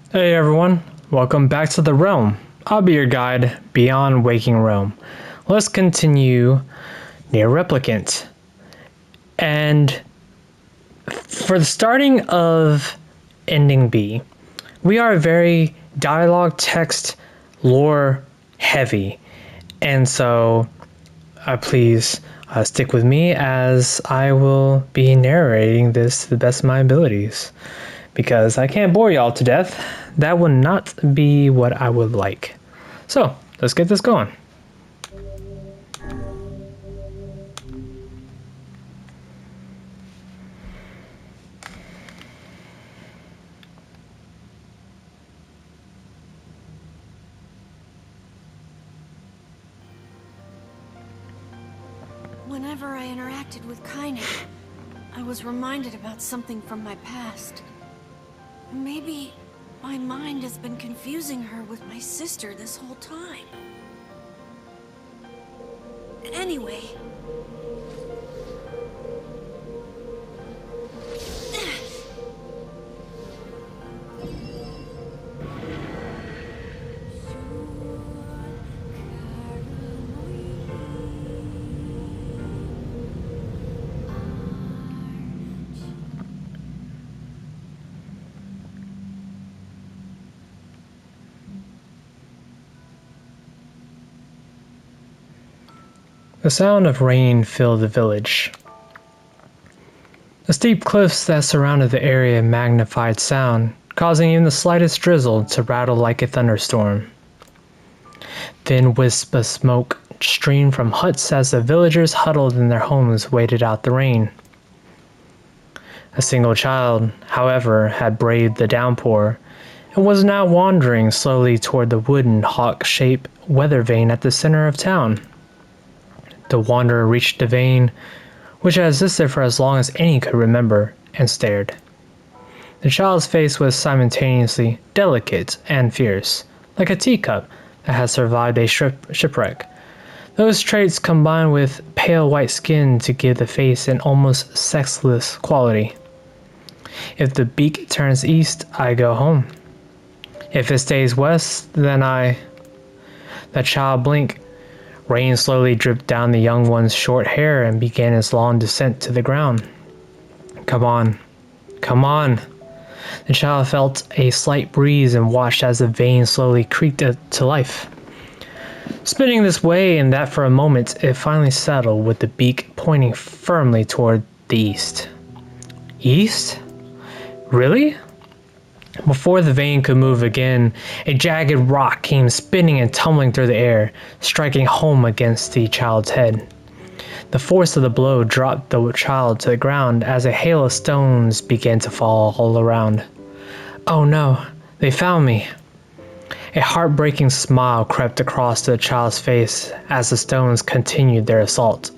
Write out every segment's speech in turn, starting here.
Hey everyone, welcome back to the realm. I'll be your guide beyond Waking Realm. Let's continue NieR Replicant. And for the starting of Ending B, we are very dialogue, text, lore heavy. And so please stick with me as I will be narrating this to the best of my abilities. Because I can't bore y'all to death. That would not be what I would like. So, let's get this going. Whenever I interacted with Kainé, I was reminded about something from my past. Maybe my mind has been confusing her with my sister this whole time. Anyway... The sound of rain filled the village. The steep cliffs that surrounded the area magnified sound, causing even the slightest drizzle to rattle like a thunderstorm. Thin wisps of smoke streamed from huts as the villagers huddled in their homes waited out the rain. A single child, however, had braved the downpour and was now wandering slowly toward the wooden hawk-shaped weather vane at the center of town. The wanderer reached the vane, which had existed for as long as any could remember, and stared. The child's face was simultaneously delicate and fierce, like a teacup that had survived a shipwreck. Those traits combined with pale white skin to give the face an almost sexless quality. If the beak turns east, I go home. If it stays west, then I... The child blinked. Rain slowly dripped down the young one's short hair and began its long descent to the ground. Come on. Come on. The child felt a slight breeze and watched as the vein slowly creaked to life. Spinning this way and that for a moment, it finally settled with the beak pointing firmly toward the east. East? Really? Before the vein could move again, a jagged rock came spinning and tumbling through the air, striking home against the child's head. The force of the blow dropped the child to the ground as a hail of stones began to fall all around. Oh no, they found me. A heartbreaking smile crept across the child's face as the stones continued their assault.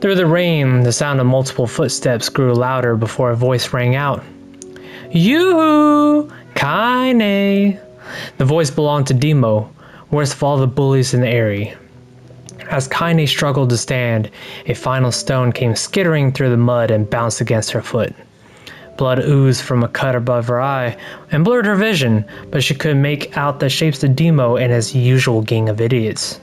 Through the rain, the sound of multiple footsteps grew louder before a voice rang out. Yoo-hoo! Kainé! The voice belonged to Demo, worst of all the bullies in the area. As Kainé struggled to stand, a final stone came skittering through the mud and bounced against her foot. Blood oozed from a cut above her eye and blurred her vision, but she could make out the shapes of Demo and his usual gang of idiots.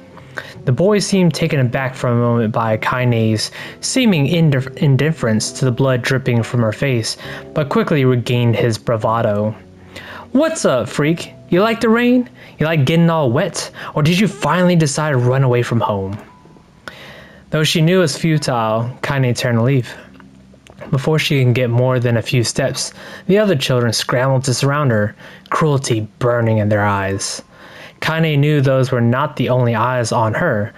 The boy seemed taken aback for a moment by Kainé's seeming indifference to the blood dripping from her face, but quickly regained his bravado. What's up, freak? You like the rain? You like getting all wet? Or did you finally decide to run away from home? Though she knew it was futile, Kainé turned to leave. Before she could get more than a few steps, the other children scrambled to surround her, cruelty burning in their eyes. Kainé knew those were not the only eyes on her.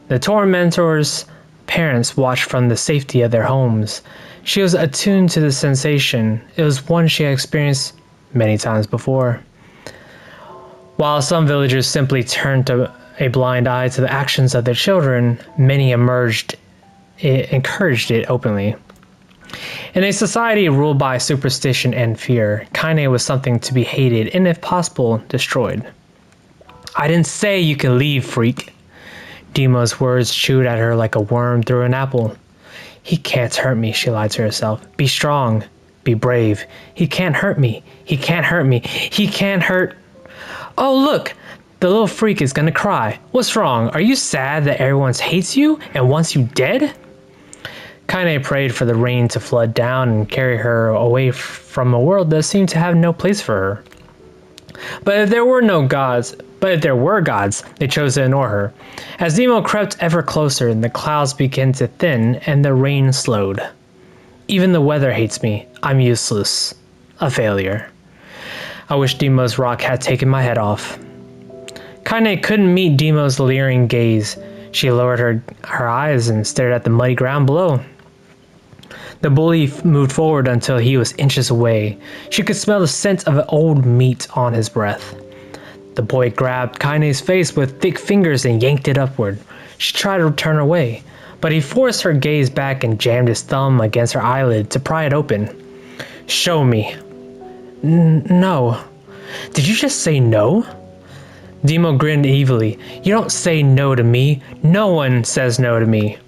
The tormentor's parents watched from the safety of their homes. She was attuned to the sensation. It was one she had experienced many times before. While some villagers simply turned a blind eye to the actions of their children, many encouraged it openly. In a society ruled by superstition and fear, Kainé was something to be hated and, if possible, destroyed. I didn't say you can leave, freak. Demo's words chewed at her like a worm through an apple. He can't hurt me, she lied to herself. Be strong. Be brave. He can't hurt me. He can't hurt me. He can't hurt... Oh, look! The little freak is gonna cry. What's wrong? Are you sad that everyone hates you and wants you dead? Kainé prayed for the rain to flood down and carry her away from a world that seemed to have no place for her. But if there were gods, they chose to ignore her. As Demo crept ever closer, the clouds began to thin and the rain slowed. Even the weather hates me. I'm useless. A failure. I wish Demo's rock had taken my head off. Kainé couldn't meet Demo's leering gaze. She lowered her eyes and stared at the muddy ground below. The bully moved forward until he was inches away. She could smell the scent of old meat on his breath. The boy grabbed Kainé's face with thick fingers and yanked it upward. She tried to turn away, but he forced her gaze back and jammed his thumb against her eyelid to pry it open. Show me. No. Did you just say no? Demo grinned evilly. You don't say no to me. No one says no to me.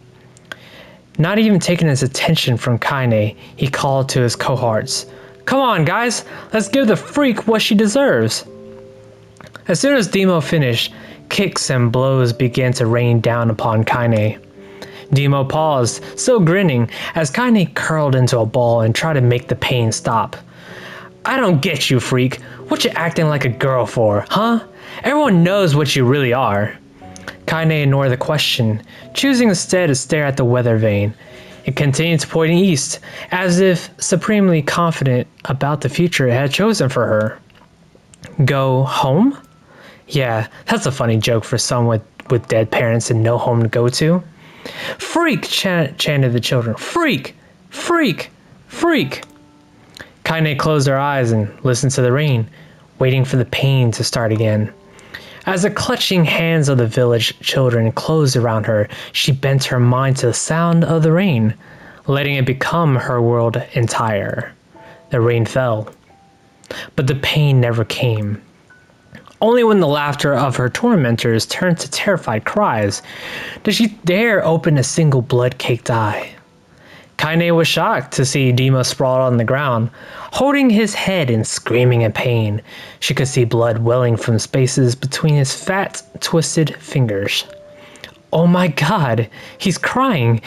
Not even taking his attention from Kainé, he called to his cohorts. Come on, guys. Let's give the freak what she deserves. As soon as Demo finished, kicks and blows began to rain down upon Kainé. Demo paused, still grinning, as Kainé curled into a ball and tried to make the pain stop. I don't get you, freak. What you acting like a girl for, huh? Everyone knows what you really are. Kainé ignored the question, choosing instead to stare at the weather vane. It continued pointing east, as if supremely confident about the future it had chosen for her. Go home? Yeah, that's a funny joke for someone with dead parents and no home to go to. Freak! Chanted the children. Freak! Freak! Freak! Kainé closed her eyes and listened to the rain, waiting for the pain to start again. As the clutching hands of the village children closed around her, she bent her mind to the sound of the rain, letting it become her world entire. The rain fell, but the pain never came. Only when the laughter of her tormentors turned to terrified cries did she dare open a single blood-caked eye. Kainé was shocked to see Demo sprawled on the ground, holding his head and screaming in pain. She could see blood welling from spaces between his fat, twisted fingers. Oh my god, he's crying.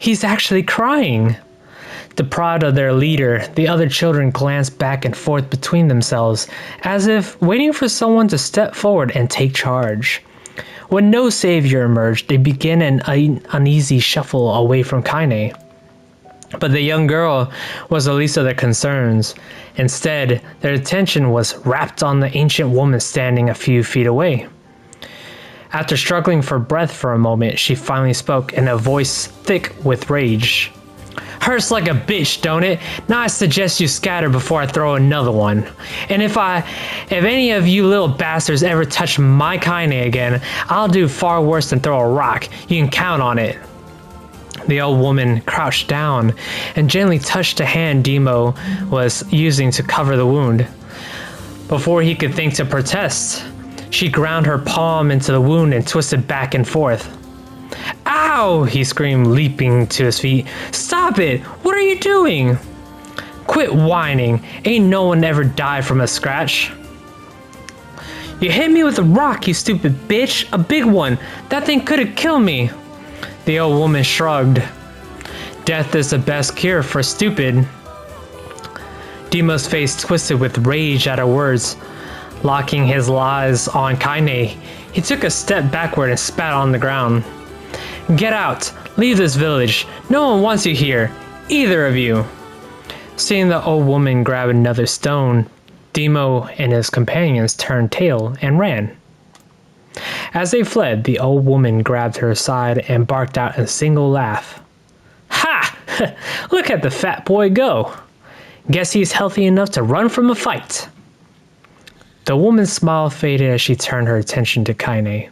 He's actually crying. Deprived of their leader, the other children glanced back and forth between themselves, as if waiting for someone to step forward and take charge. When no savior emerged, they began an uneasy shuffle away from Kainé. But the young girl was the least of their concerns. Instead, their attention was rapt on the ancient woman standing a few feet away. After struggling for breath for a moment, she finally spoke in a voice thick with rage. Hurts like a bitch, don't it? Now I suggest you scatter before I throw another one. And if any of you little bastards ever touch my Kainé again, I'll do far worse than throw a rock. You can count on it. The old woman crouched down and gently touched the hand Demo was using to cover the wound. Before he could think to protest, she ground her palm into the wound and twisted back and forth. Ow! He screamed, leaping to his feet. Stop it! What are you doing? Quit whining. Ain't no one ever died from a scratch. You hit me with a rock, you stupid bitch. A big one. That thing could have killed me. The old woman shrugged. Death is the best cure for stupid. Demo's face twisted with rage at her words. Locking his eyes on Kainé, he took a step backward and spat on the ground. Get out! Leave this village! No one wants you here! Either of you! Seeing the old woman grab another stone, Demo and his companions turned tail and ran. As they fled, the old woman grabbed her side and barked out a single laugh. Ha! Look at the fat boy go! Guess he's healthy enough to run from a fight. The woman's smile faded as she turned her attention to Kainé.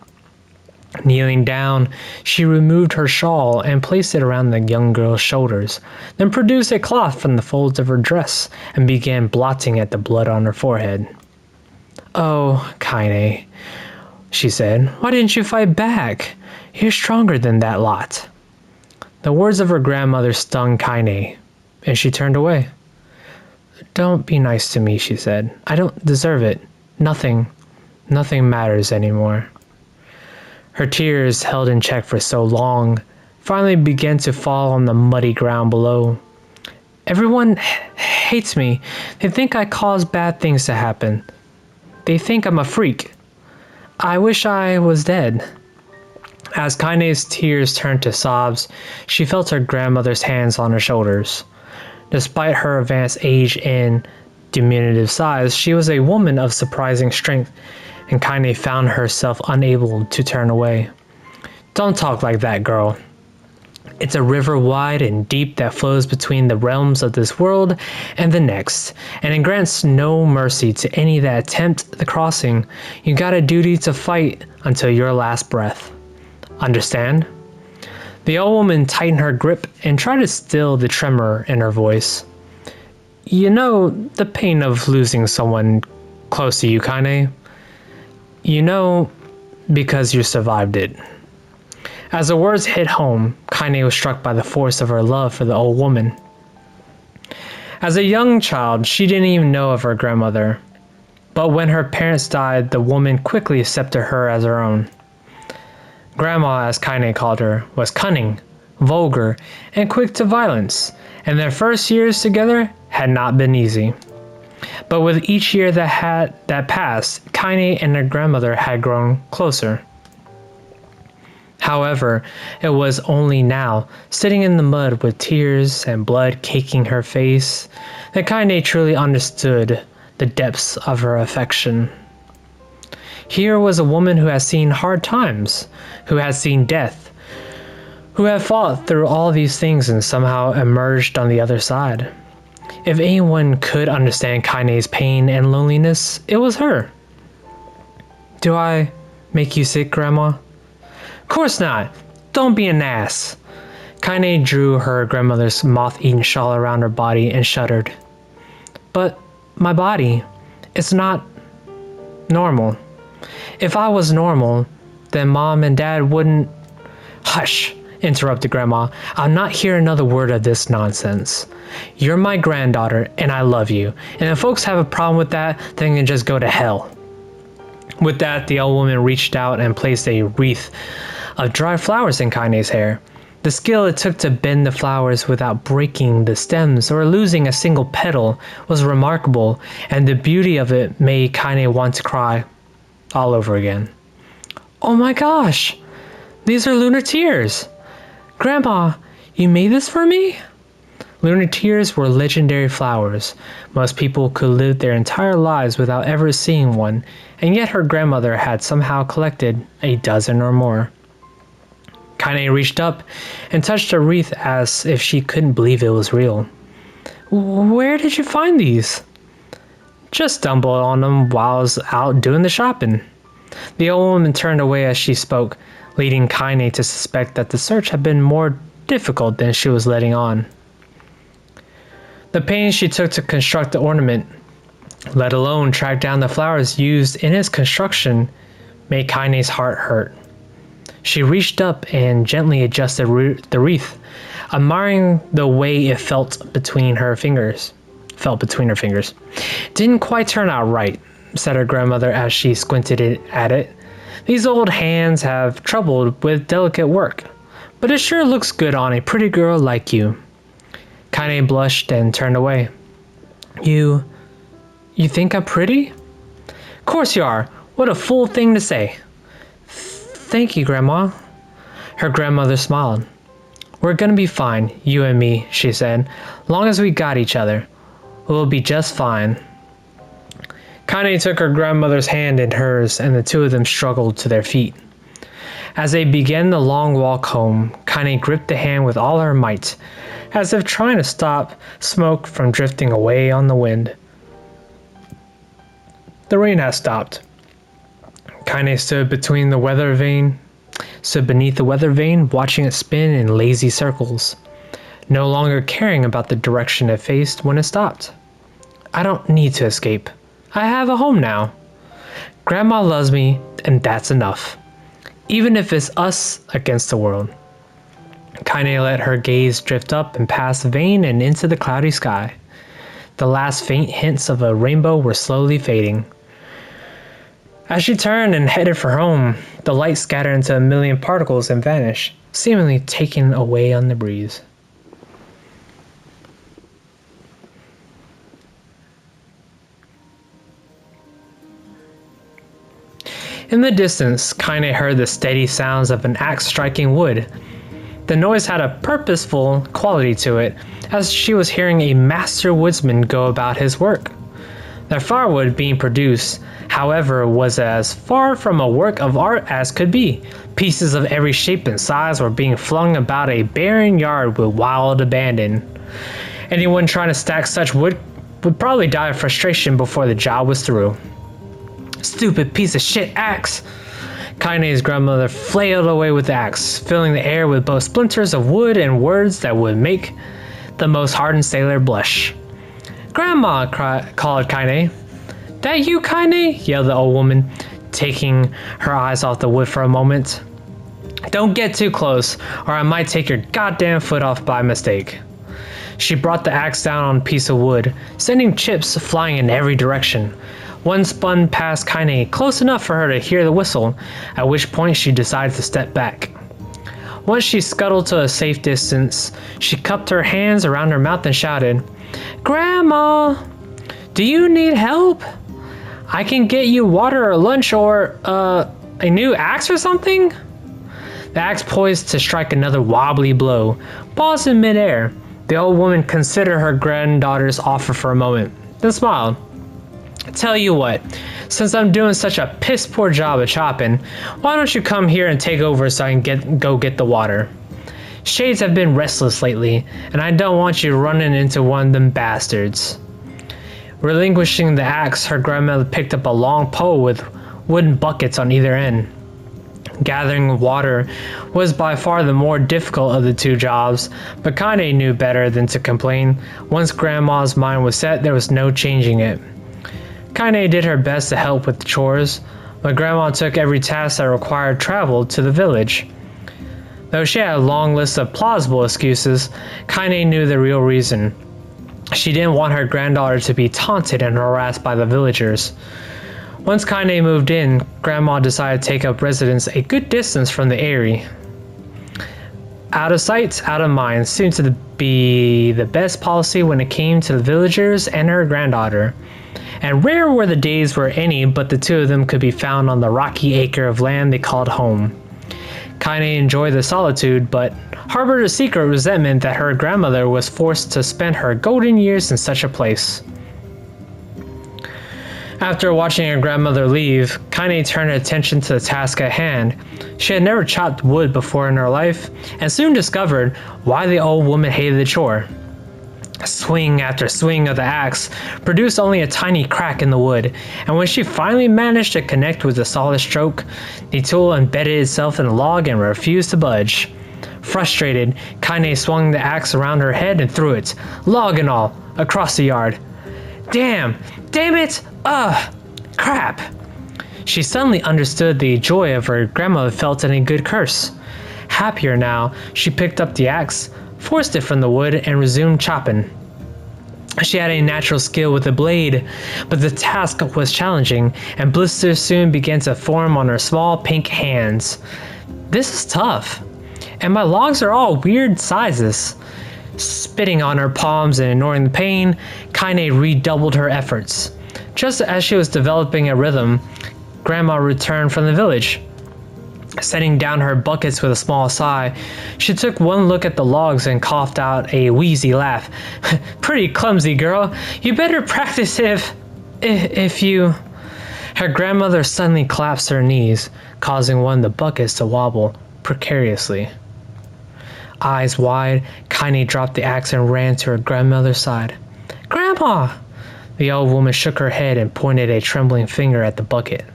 Kneeling down, she removed her shawl and placed it around the young girl's shoulders, then produced a cloth from the folds of her dress and began blotting at the blood on her forehead. Oh, Kainé, she said, why didn't you fight back? You're stronger than that lot. The words of her grandmother stung Kainé, and she turned away. Don't be nice to me, she said. I don't deserve it. Nothing matters anymore. Her tears, held in check for so long, finally began to fall on the muddy ground below. Everyone hates me. They think I cause bad things to happen. They think I'm a freak. I wish I was dead. As Kainé's tears turned to sobs, she felt her grandmother's hands on her shoulders. Despite her advanced age and diminutive size, she was a woman of surprising strength, and Kainé found herself unable to turn away. Don't talk like that, girl. It's a river wide and deep that flows between the realms of this world and the next, and it grants no mercy to any that attempt the crossing. You got a duty to fight until your last breath. Understand? The old woman tightened her grip and tried to still the tremor in her voice. You know the pain of losing someone close to you, Kainé. You know because you survived it. As the words hit home, Kainé was struck by the force of her love for the old woman. As a young child, she didn't even know of her grandmother, but when her parents died, the woman quickly accepted her as her own. Grandma, as Kainé called her, was cunning, vulgar, and quick to violence, and their first years together had not been easy. But with each year that passed, Kainé and her grandmother had grown closer. However, it was only now, sitting in the mud with tears and blood caking her face, that Kainé truly understood the depths of her affection. Here was a woman who had seen hard times, who had seen death, who had fought through all these things and somehow emerged on the other side. If anyone could understand Kainé's pain and loneliness, it was her. Do I make you sick, Grandma? Course not. Don't be an ass. Kainé drew her grandmother's moth-eaten shawl around her body and shuddered. But my body, it's not normal. If I was normal, then Mom and Dad wouldn't... Hush, interrupted Grandma. I'll not hear another word of this nonsense. You're my granddaughter, and I love you. And if folks have a problem with that, then they can just go to hell. With that, the old woman reached out and placed a wreath of dry flowers in Kainé's hair. The skill it took to bend the flowers without breaking the stems or losing a single petal was remarkable, and the beauty of it made Kainé want to cry all over again. Oh my gosh! These are lunar tears! Grandma, you made this for me? Lunar tears were legendary flowers. Most people could live their entire lives without ever seeing one, and yet her grandmother had somehow collected a dozen or more. Kainé reached up and touched a wreath as if she couldn't believe it was real. Where did you find these? Just stumbled on them while I was out doing the shopping. The old woman turned away as she spoke, leading Kainé to suspect that the search had been more difficult than she was letting on. The pains she took to construct the ornament, let alone track down the flowers used in its construction, made Kainé's heart hurt. She reached up and gently adjusted the wreath, admiring the way it felt between her fingers. Didn't quite turn out right, said her grandmother as she squinted at it. These old hands have troubled with delicate work, but it sure looks good on a pretty girl like you. Kainé blushed and turned away. You think I'm pretty? Course you are. What a fool thing to say. Thank you, Grandma. Her grandmother smiled. We're gonna be fine, you and me, she said. Long as we got each other, we'll be just fine. Kainé took her grandmother's hand in hers, and the two of them struggled to their feet. As they began the long walk home, Kainé gripped the hand with all her might, as if trying to stop smoke from drifting away on the wind. The rain had stopped. Kainé stood beneath the weather vane, watching it spin in lazy circles, no longer caring about the direction it faced when it stopped. I don't need to escape. I have a home now. Grandma loves me, and that's enough. Even if it's us against the world. Kainé let her gaze drift up and past the vane and into the cloudy sky. The last faint hints of a rainbow were slowly fading. As she turned and headed for home, the light scattered into a million particles and vanished, seemingly taken away on the breeze. In the distance, Kainé heard the steady sounds of an axe striking wood. The noise had a purposeful quality to it, as she was hearing a master woodsman go about his work. The firewood being produced, however, was as far from a work of art as could be. Pieces of every shape and size were being flung about a barren yard with wild abandon. Anyone trying to stack such wood would probably die of frustration before the job was through. Stupid piece of shit axe! Kainé's grandmother flailed away with the axe, filling the air with both splinters of wood and words that would make the most hardened sailor blush. "Grandma!" called Kainé. "That you, Kainé?" yelled the old woman, taking her eyes off the wood for a moment. "Don't get too close, or I might take your goddamn foot off by mistake." She brought the axe down on a piece of wood, sending chips flying in every direction. One spun past Kainé close enough for her to hear the whistle, at which point she decided to step back. Once she scuttled to a safe distance, she cupped her hands around her mouth and shouted, "Grandma, do you need help? I can get you water or lunch or, a new axe or something?" The axe poised to strike another wobbly blow, paused in midair. The old woman considered her granddaughter's offer for a moment, then smiled. "Tell you what, since I'm doing such a piss poor job of chopping, why don't you come here and take over so I can go get the water? Shades have been restless lately, and I don't want you running into one of them bastards." Relinquishing the axe, her grandmother picked up a long pole with wooden buckets on either end. Gathering water was by far the more difficult of the two jobs, but Kainé knew better than to complain. Once Grandma's mind was set, there was no changing it. Kainé did her best to help with the chores, but Grandma took every task that required travel to the village. Though she had a long list of plausible excuses, Kainé knew the real reason. She didn't want her granddaughter to be taunted and harassed by the villagers. Once Kainé moved in, Grandma decided to take up residence a good distance from the Eyrie. Out of sight, out of mind seemed to be the best policy when it came to the villagers and her granddaughter. And rare were the days where any but the two of them could be found on the rocky acre of land they called home. Kainé enjoyed the solitude, but harbored a secret resentment that her grandmother was forced to spend her golden years in such a place. After watching her grandmother leave, Kainé turned her attention to the task at hand. She had never chopped wood before in her life, and soon discovered why the old woman hated the chore. Swing after swing of the axe produced only a tiny crack in the wood, and when she finally managed to connect with a solid stroke, the tool embedded itself in the log and refused to budge. Frustrated, Kainé swung the axe around her head and threw it, log and all, across the yard. Damn it! Crap! She suddenly understood the joy of her grandmother felt in a good curse. Happier now, she picked up the axe, forced it from the wood, and resumed chopping. She had a natural skill with the blade, but the task was challenging, and blisters soon began to form on her small pink hands. This is tough, and my logs are all weird sizes. Spitting on her palms and ignoring the pain, Kainé redoubled her efforts. Just as she was developing a rhythm, Grandma returned from the village. Setting down her buckets with a small sigh, she took one look at the logs and coughed out a wheezy laugh. "Pretty clumsy, girl. You better practice if you..." Her grandmother suddenly collapsed to her knees, causing one of the buckets to wobble precariously. Eyes wide, Kainé dropped the axe and ran to her grandmother's side. "Grandma!" The old woman shook her head and pointed a trembling finger at the bucket.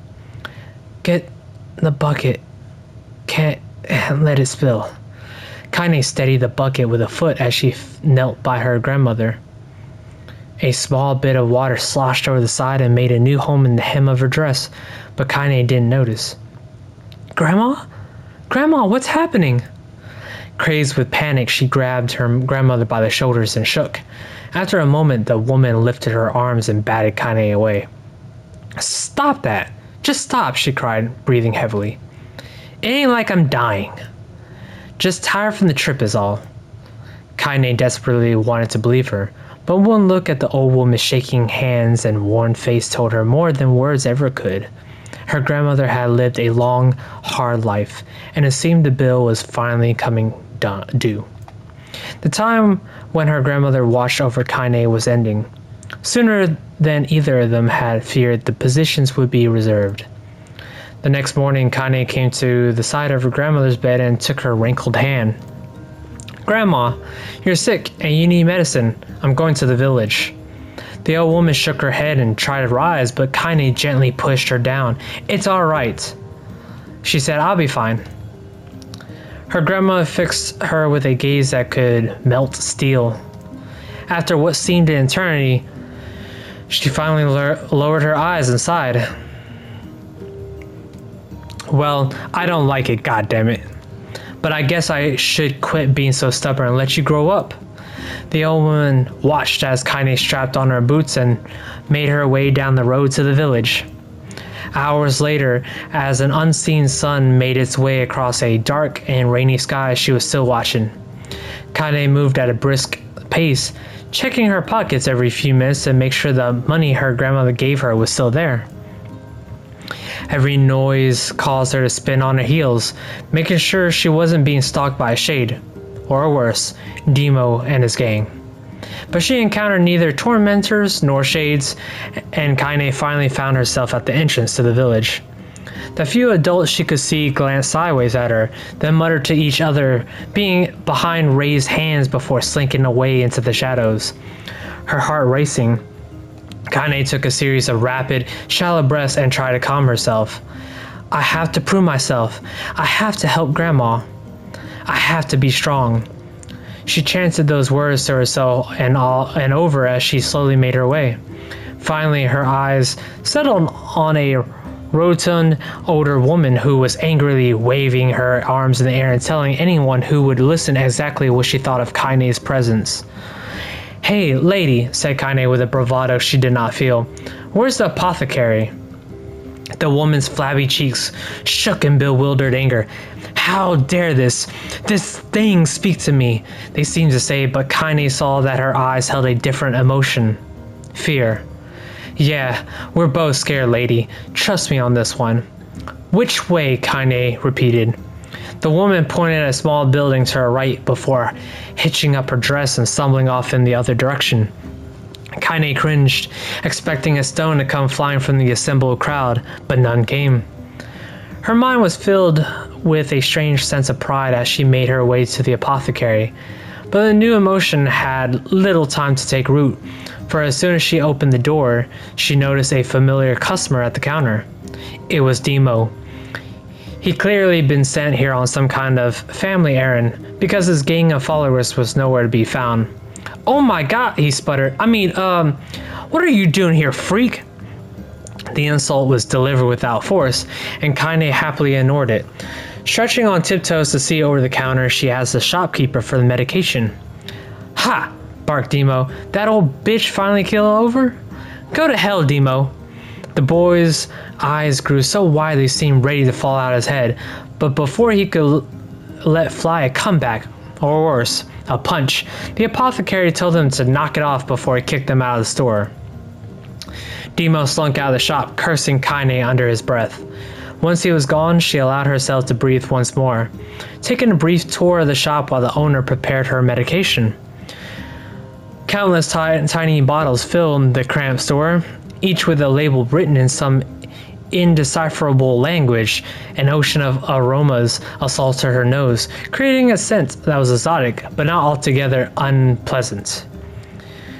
"Get the bucket. Can't let it spill." Kainé steadied the bucket with a foot as she knelt by her grandmother. A small bit of water sloshed over the side and made a new home in the hem of her dress, but Kainé didn't notice. "Grandma? Grandma, what's happening?" Crazed with panic, she grabbed her grandmother by the shoulders and shook. After a moment, the woman lifted her arms and batted Kainé away. "Stop that! Just stop," she cried, breathing heavily. "It ain't like I'm dying. Just tired from the trip is all." Kainé desperately wanted to believe her, but one look at the old woman's shaking hands and worn face told her more than words ever could. Her grandmother had lived a long, hard life, and it seemed the bill was finally coming due. The time when her grandmother watched over Kainé was ending. Sooner than either of them had feared, the positions would be reserved. The next morning, Kainé came to the side of her grandmother's bed and took her wrinkled hand. "Grandma, you're sick and you need medicine. I'm going to the village." The old woman shook her head and tried to rise, but Kainé gently pushed her down. "It's all right," she said. "I'll be fine." Her grandmother fixed her with a gaze that could melt steel. After what seemed an eternity, she finally lowered her eyes and sighed. "Well, I don't like it, goddammit. But I guess I should quit being so stubborn and let you grow up." The old woman watched as Kainé strapped on her boots and made her way down the road to the village. Hours later, as an unseen sun made its way across a dark and rainy sky, she was still watching. Kainé moved at a brisk pace, checking her pockets every few minutes to make sure the money her grandmother gave her was still there. Every noise caused her to spin on her heels, making sure she wasn't being stalked by a shade, or worse, Demo and his gang. But she encountered neither tormentors nor shades, and Kainé finally found herself at the entrance to the village. The few adults she could see glanced sideways at her, then muttered to each other, being behind raised hands before slinking away into the shadows. Her heart racing, Kainé took a series of rapid, shallow breaths and tried to calm herself. "I have to prove myself. I have to help Grandma. I have to be strong." She chanted those words to herself and over as she slowly made her way. Finally, her eyes settled on a rotund older woman who was angrily waving her arms in the air and telling anyone who would listen exactly what she thought of Kainé's presence. "Hey, lady," said Kainé with a bravado she did not feel. "Where's the apothecary?" The woman's flabby cheeks shook in bewildered anger. "How dare this thing speak to me?" they seemed to say, but Kainé saw that her eyes held a different emotion. Fear. "Yeah, we're both scared, lady. Trust me on this one." "Which way?" Kainé repeated. The woman pointed at a small building to her right before hitching up her dress and stumbling off in the other direction. Kainé cringed, expecting a stone to come flying from the assembled crowd, but none came. Her mind was filled with a strange sense of pride as she made her way to the apothecary, but the new emotion had little time to take root, for as soon as she opened the door, she noticed a familiar customer at the counter. It was Demo. He'd clearly been sent here on some kind of family errand, because his gang of followers was nowhere to be found. "Oh my god," he sputtered. What are you doing here, freak?" The insult was delivered without force, and Kainé happily ignored it. Stretching on tiptoes to see over the counter, she asked the shopkeeper for the medication. "Ha!" barked Demo. "That old bitch finally keel over? Go to hell, Demo." The boy's eyes grew so wide they seemed ready to fall out of his head, but before he could let fly a comeback, or worse, a punch, the apothecary told him to knock it off before he kicked them out of the store. Demo slunk out of the shop, cursing Kainé under his breath. Once he was gone, she allowed herself to breathe once more, taking a brief tour of the shop while the owner prepared her medication. Countless tiny bottles filled the cramped store, each with a label written in some indecipherable language. An ocean of aromas assaulted her nose, creating a scent that was exotic, but not altogether unpleasant.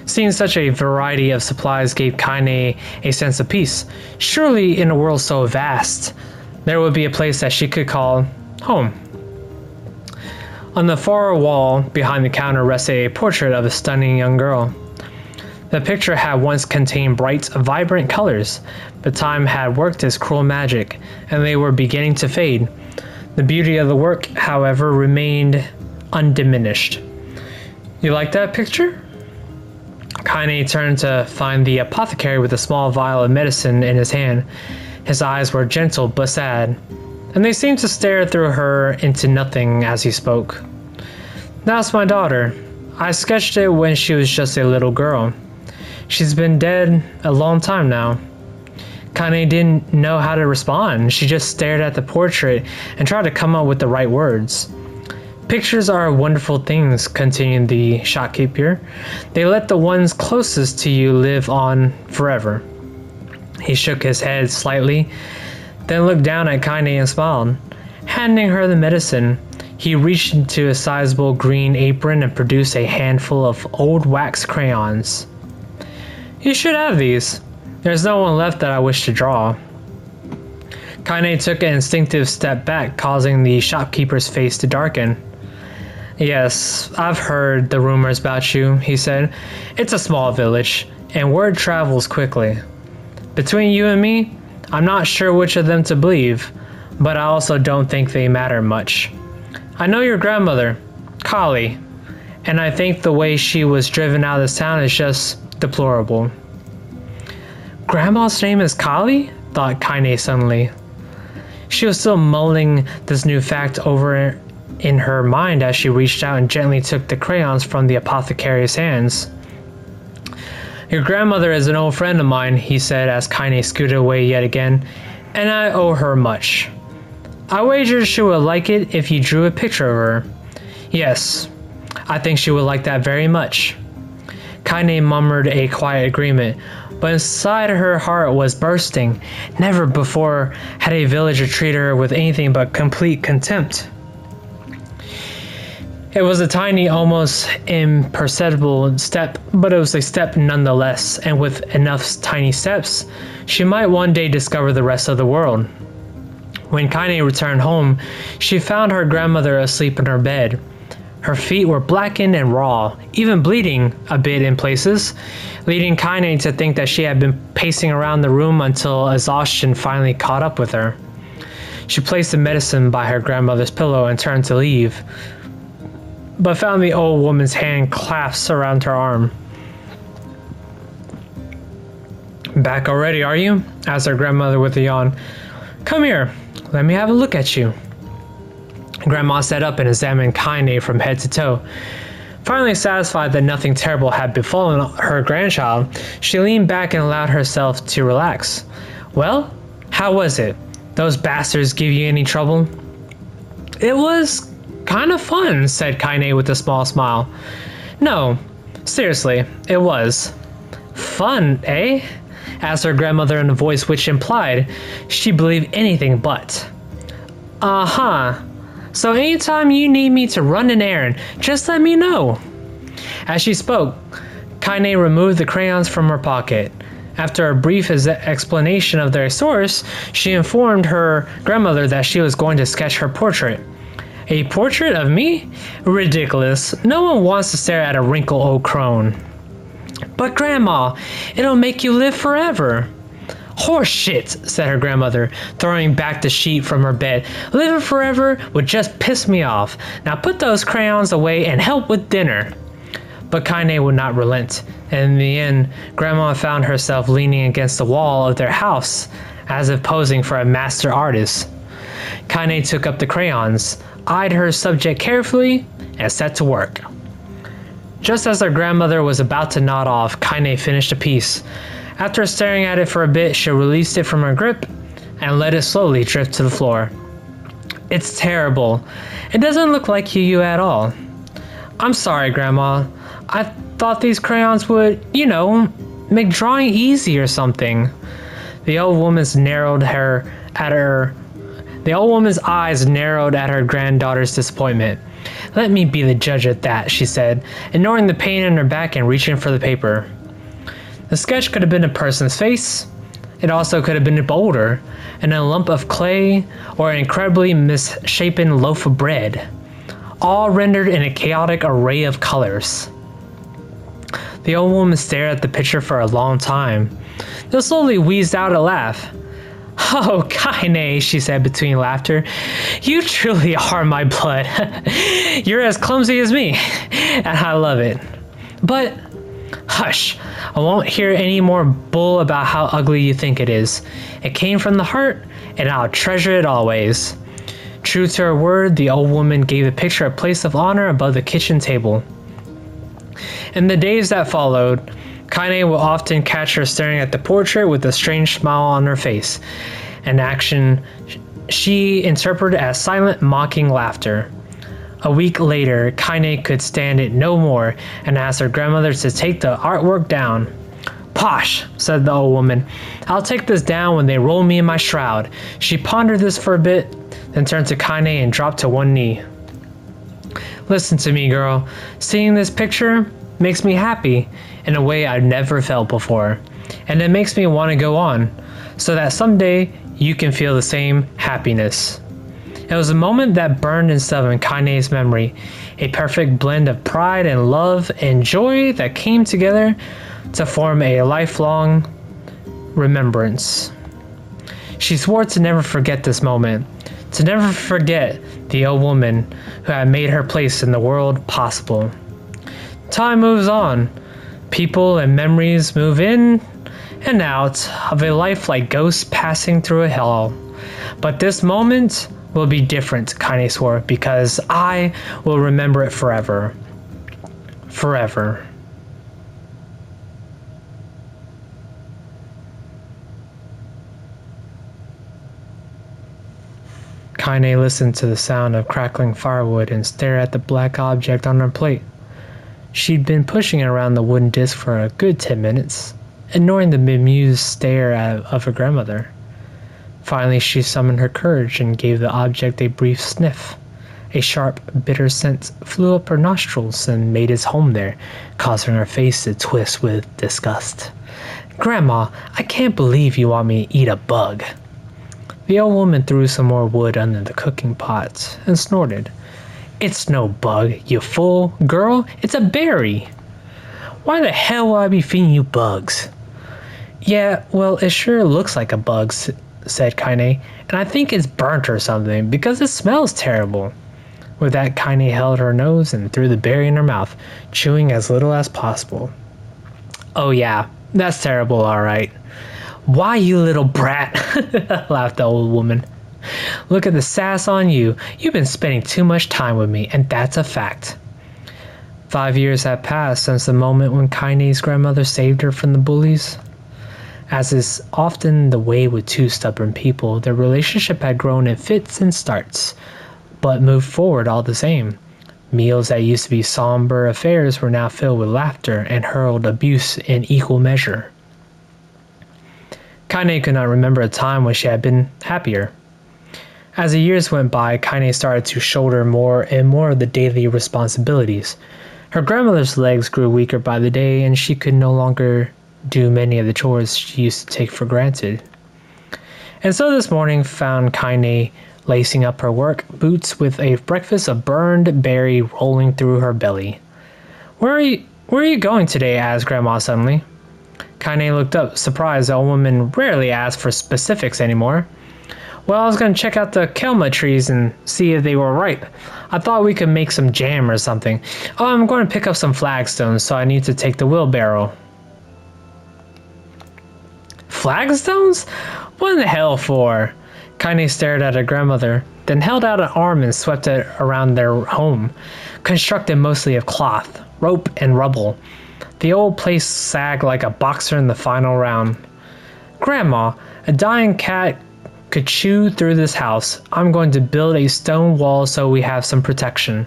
Seeing such a variety of supplies gave Kainé a sense of peace. Surely, in a world so vast, there would be a place that she could call home. On the far wall behind the counter rested a portrait of a stunning young girl. The picture had once contained bright, vibrant colors, but time had worked its cruel magic, and they were beginning to fade. The beauty of the work, however, remained undiminished. "You like that picture?" Kainé turned to find the apothecary with a small vial of medicine in his hand. His eyes were gentle but sad, and they seemed to stare through her into nothing as he spoke. "That's my daughter. I sketched it when she was just a little girl. She's been dead a long time now." Kainé didn't know how to respond. She just stared at the portrait and tried to come up with the right words. "Pictures are wonderful things," continued the shopkeeper. "They let the ones closest to you live on forever." He shook his head slightly, then looked down at Kainé and smiled. Handing her the medicine, he reached into a sizable green apron and produced a handful of old wax crayons. "You should have these. There's no one left that I wish to draw." Kainé took an instinctive step back, causing the shopkeeper's face to darken. "Yes, I've heard the rumors about you," he said. "It's a small village, and word travels quickly. Between you and me, I'm not sure which of them to believe, but I also don't think they matter much. I know your grandmother, Kali, and I think the way she was driven out of this town is just deplorable." "Grandma's name is Kali?" thought Kainé suddenly. She was still mulling this new fact over in her mind as she reached out and gently took the crayons from the apothecary's hands. "Your grandmother is an old friend of mine," he said as Kainé scooted away yet again, "and I owe her much. I wager she would like it if you drew a picture of her." "Yes, I think she would like that very much." Kainé murmured a quiet agreement, but inside her heart was bursting. Never before had a villager treated her with anything but complete contempt. It was a tiny, almost imperceptible step, but it was a step nonetheless, and with enough tiny steps, she might one day discover the rest of the world. When Kainé returned home, she found her grandmother asleep in her bed. Her feet were blackened and raw, even bleeding a bit in places, leading Kainé to think that she had been pacing around the room until exhaustion finally caught up with her. She placed the medicine by her grandmother's pillow and turned to leave, but found the old woman's hand clasped around her arm. "Back already, are you?" asked her grandmother with a yawn. "Come here, let me have a look at you." Grandma sat up and examined Kainé from head to toe. Finally satisfied that nothing terrible had befallen her grandchild, she leaned back and allowed herself to relax. "Well, how was it? Those bastards give you any trouble?" "It was kind of fun," said Kainé with a small smile. "No, seriously, it was." "Fun, eh?" asked her grandmother in a voice which implied she believed anything but. "Uh-huh. So anytime you need me to run an errand, just let me know." As she spoke, Kainé removed the crayons from her pocket. After a brief explanation of their source, she informed her grandmother that she was going to sketch her portrait. "A portrait of me? Ridiculous. No one wants to stare at a wrinkled old crone." "But Grandma, it'll make you live forever." "Horse shit," said her grandmother, throwing back the sheet from her bed. "Living forever would just piss me off. Now put those crayons away and help with dinner." But Kainé would not relent, and in the end, Grandma found herself leaning against the wall of their house, as if posing for a master artist. Kainé took up the crayons, eyed her subject carefully, and set to work. Just as her grandmother was about to nod off, Kainé finished a piece. After staring at it for a bit, she released it from her grip and let it slowly drift to the floor. "It's terrible. It doesn't look like you at all." "I'm sorry, Grandma. I thought these crayons would, make drawing easy or something." The old woman's eyes narrowed at her granddaughter's disappointment. "Let me be the judge at that," she said, ignoring the pain in her back and reaching for the paper. The sketch could have been a person's face. It also could have been a boulder, and a lump of clay, or an incredibly misshapen loaf of bread, all rendered in a chaotic array of colors. The old woman stared at the picture for a long time, then slowly wheezed out a laugh. "Oh, Kainé," she said between laughter, "you truly are my blood. You're as clumsy as me, and I love it. But Hush! I won't hear any more bull about how ugly you think it is. It came from the heart, and I'll treasure it always. True to her word, the old woman gave the picture a place of honor above the kitchen table. In the days that followed, Kainé will often catch her staring at the portrait with a strange smile on her face, an action she interpreted as silent, mocking laughter. A week later, Kainé could stand it no more and asked her grandmother to take the artwork down. Posh, said the old woman. I'll take this down when they roll me in my shroud. She pondered this for a bit, then turned to Kainé and dropped to one knee. Listen to me, girl. Seeing this picture makes me happy in a way I've never felt before. And it makes me want to go on, so that someday you can feel the same happiness. It was a moment that burned itself in Kainé's memory, a perfect blend of pride and love and joy that came together to form a lifelong remembrance. She swore to never forget this moment, to never forget the old woman who had made her place in the world possible. Time moves on. People and memories move in and out of a life like ghosts passing through a hell. But this moment will be different, Kainé swore, because I will remember it forever. Forever. Kainé listened to the sound of crackling firewood and stared at the black object on her plate. She'd been pushing it around the wooden disc for a good 10 minutes, ignoring the bemused stare of her grandmother. Finally, she summoned her courage and gave the object a brief sniff. A sharp, bitter scent flew up her nostrils and made its home there, causing her face to twist with disgust. Grandma, I can't believe you want me to eat a bug. The old woman threw some more wood under the cooking pot and snorted. It's no bug, you fool. Girl, it's a berry. Why the hell will I be feeding you bugs? Yeah, well, it sure looks like a bug, said Kainé, and I think it's burnt or something because it smells terrible. With that, Kainé held her nose and threw the berry in her mouth, chewing as little as possible. Oh yeah, that's terrible, alright. Why, you little brat, laughed the old woman. Look at the sass on you. You've been spending too much time with me, and that's a fact. 5 years had passed since the moment when Kainé's grandmother saved her from the bullies. As is often the way with two stubborn people, their relationship had grown in fits and starts, but moved forward all the same. Meals that used to be somber affairs were now filled with laughter and hurled abuse in equal measure. Kainé could not remember a time when she had been happier. As the years went by, Kainé started to shoulder more and more of the daily responsibilities. Her grandmother's legs grew weaker by the day, and she could no longer do many of the chores she used to take for granted. And so this morning found Kainé lacing up her work boots with a breakfast of burned berry rolling through her belly. Where are you going today? Asked Grandma suddenly. Kainé looked up, surprised. The old woman rarely asked for specifics anymore. Well, I was going to check out the kelma trees and see if they were ripe. I thought we could make some jam or something. Oh, I'm going to pick up some flagstones, so I need to take the wheelbarrow. Flagstones? What in the hell for? Kainé stared at her grandmother, then held out an arm and swept it around their home, constructed mostly of cloth, rope, and rubble. The old place sagged like a boxer in the final round. Grandma, a dying cat could chew through this house. I'm going to build a stone wall so we have some protection.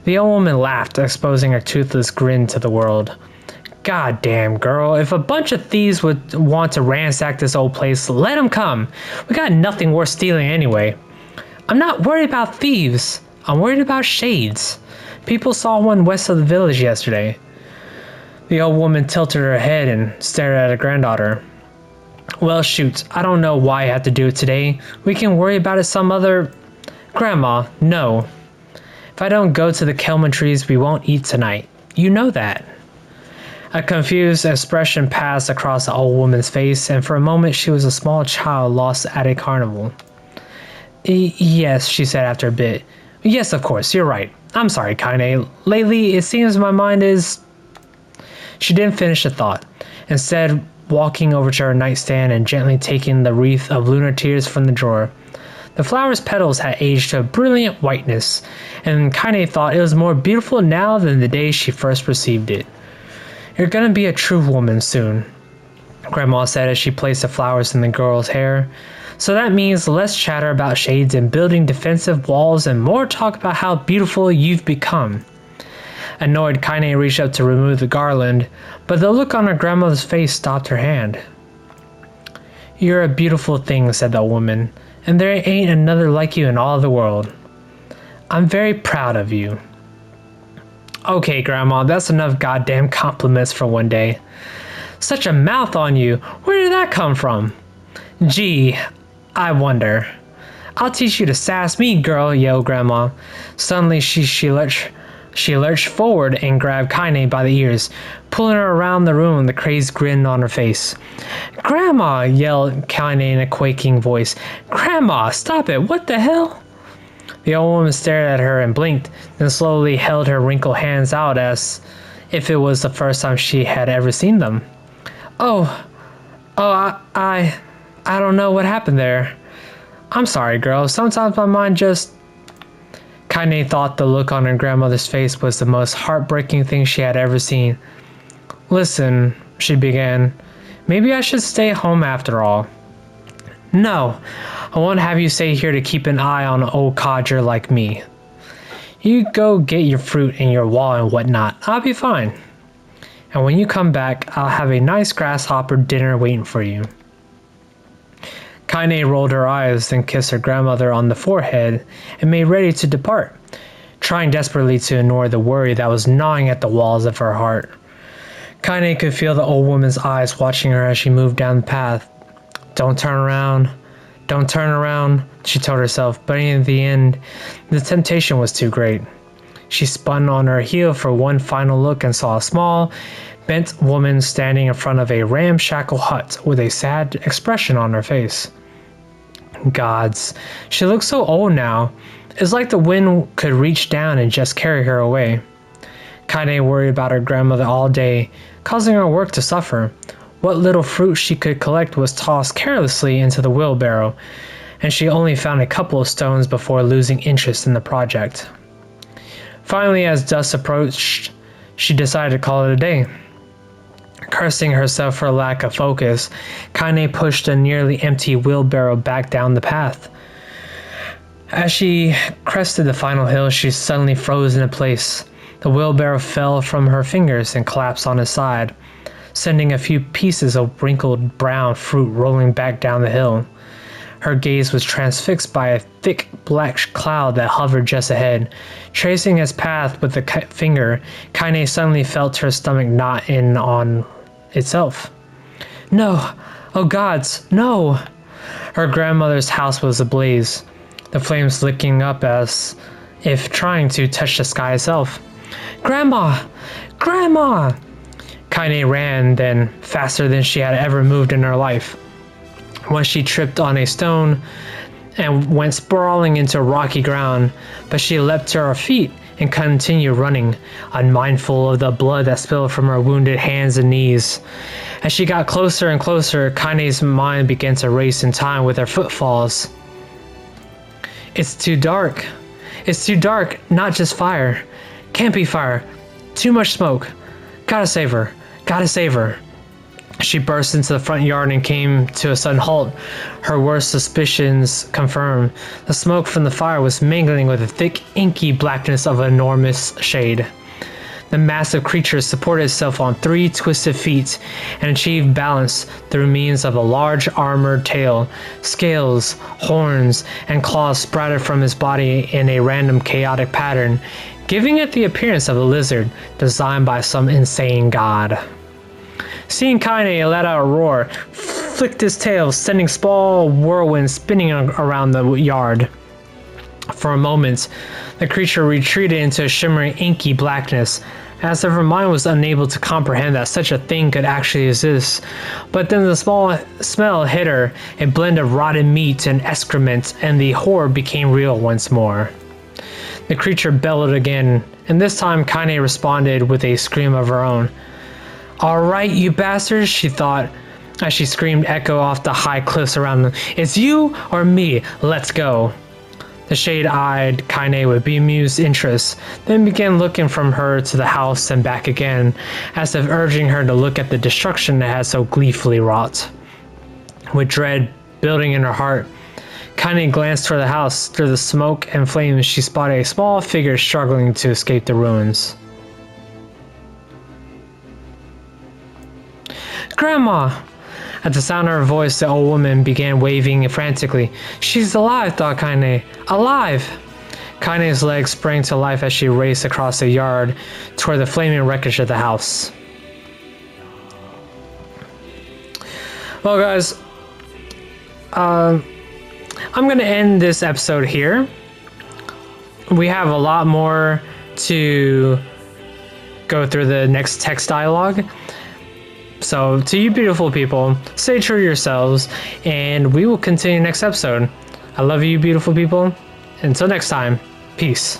The old woman laughed, exposing her toothless grin to the world. God damn, girl, if a bunch of thieves would want to ransack this old place, let them come. We got nothing worth stealing anyway. I'm not worried about thieves. I'm worried about shades. People saw one west of the village yesterday. The old woman tilted her head and stared at her granddaughter. Well, shoot, I don't know why I have to do it today. We can worry about it some other... Grandma, no. If I don't go to the kelma trees, we won't eat tonight. You know that. A confused expression passed across the old woman's face, and for a moment she was a small child lost at a carnival. Yes, she said after a bit. Yes, of course, you're right. I'm sorry, Kainé. Lately, it seems my mind is... She didn't finish the thought, instead walking over to her nightstand and gently taking the wreath of lunar tears from the drawer. The flower's petals had aged to a brilliant whiteness, and Kainé thought it was more beautiful now than the day she first received it. "You're gonna be a true woman soon," Grandma said as she placed the flowers in the girl's hair. "So that means less chatter about shades and building defensive walls and more talk about how beautiful you've become." Annoyed, Kainé reached up to remove the garland, but the look on her grandmother's face stopped her hand. "You're a beautiful thing," said the woman, "and there ain't another like you in all the world. I'm very proud of you." "Okay, Grandma, that's enough goddamn compliments for one day." "Such a mouth on you. Where did that come from?" "Gee, I wonder." "I'll teach you to sass me, girl," yelled Grandma. Suddenly she lurched forward and grabbed Kainé by the ears, pulling her around the room with a crazed grin on her face. "Grandma!" yelled Kainé in a quaking voice. "Grandma, stop it! What the hell?" The old woman stared at her and blinked, then slowly held her wrinkled hands out as if it was the first time she had ever seen them. I don't know what happened there. I'm sorry, girl. Sometimes my mind just..." Kainé thought the look on her grandmother's face was the most heartbreaking thing she had ever seen. "Listen," she began, "maybe I should stay home after all." "No, I won't have you stay here to keep an eye on an old codger like me. You go get your fruit and your wall and whatnot. I'll be fine. And when you come back, I'll have a nice grasshopper dinner waiting for you." Kainé rolled her eyes, then kissed her grandmother on the forehead and made ready to depart, trying desperately to ignore the worry that was gnawing at the walls of her heart. Kainé could feel the old woman's eyes watching her as she moved down the path. Don't turn around, she told herself, but in the end, the temptation was too great. She spun on her heel for one final look and saw a small, bent woman standing in front of a ramshackle hut with a sad expression on her face. Gods, she looked so old now. It's like the wind could reach down and just carry her away. Kainé worried about her grandmother all day, causing her work to suffer. What little fruit she could collect was tossed carelessly into the wheelbarrow, and she only found a couple of stones before losing interest in the project. Finally, as dusk approached, she decided to call it a day. Cursing herself for lack of focus, Kainé pushed a nearly empty wheelbarrow back down the path. As she crested the final hill, she suddenly froze in place. The wheelbarrow fell from her fingers and collapsed on its side, sending a few pieces of wrinkled brown fruit rolling back down the hill. Her gaze was transfixed by a thick black cloud that hovered just ahead. Tracing its path with the finger, Kainé suddenly felt her stomach knot in on itself. No! Oh gods, no! Her grandmother's house was ablaze, the flames licking up as if trying to touch the sky itself. Grandma! Grandma! Kainé ran, then faster than she had ever moved in her life. Once she tripped on a stone and went sprawling into rocky ground, but she leapt to her feet and continued running, unmindful of the blood that spilled from her wounded hands and knees. As she got closer and closer, Kainé's mind began to race in time with her footfalls. It's too dark. It's too dark, not just fire. Can't be fire. Too much smoke. Gotta save her. Gotta save her. She burst into the front yard and came to a sudden halt, her worst suspicions confirmed. The smoke from the fire was mingling with the thick, inky blackness of an enormous shade. The massive creature supported itself on 3 twisted feet and achieved balance through means of a large armored tail. Scales, horns, and claws sprouted from its body in a random chaotic pattern, giving it the appearance of a lizard designed by some insane god. Seeing Kainé let out a roar, flicked his tail, sending small whirlwinds spinning around the yard. For a moment, the creature retreated into a shimmering inky blackness, as if her mind was unable to comprehend that such a thing could actually exist. But then the small smell hit her, a blend of rotten meat and excrement, and the horror became real once more. The creature bellowed again, and this time Kainé responded with a scream of her own. Alright, you bastards, she thought as she screamed echo off the high cliffs around them. It's you or me, let's go. The shade-eyed Kainé with bemused interest, then began looking from her to the house and back again, as if urging her to look at the destruction it had so gleefully wrought. With dread building in her heart, Kainé glanced toward the house. Through the smoke and flames, she spotted a small figure struggling to escape the ruins. Grandma! At the sound of her voice, the old woman began waving frantically. She's alive, thought Kainé. Alive! Kainé's legs sprang to life as she raced across the yard toward the flaming wreckage of the house. Well, guys, I'm going to end this episode here. We have a lot more to go through the next text dialogue. So, to you beautiful people, stay true to yourselves, and we will continue next episode. I love you, beautiful people. Until next time, peace.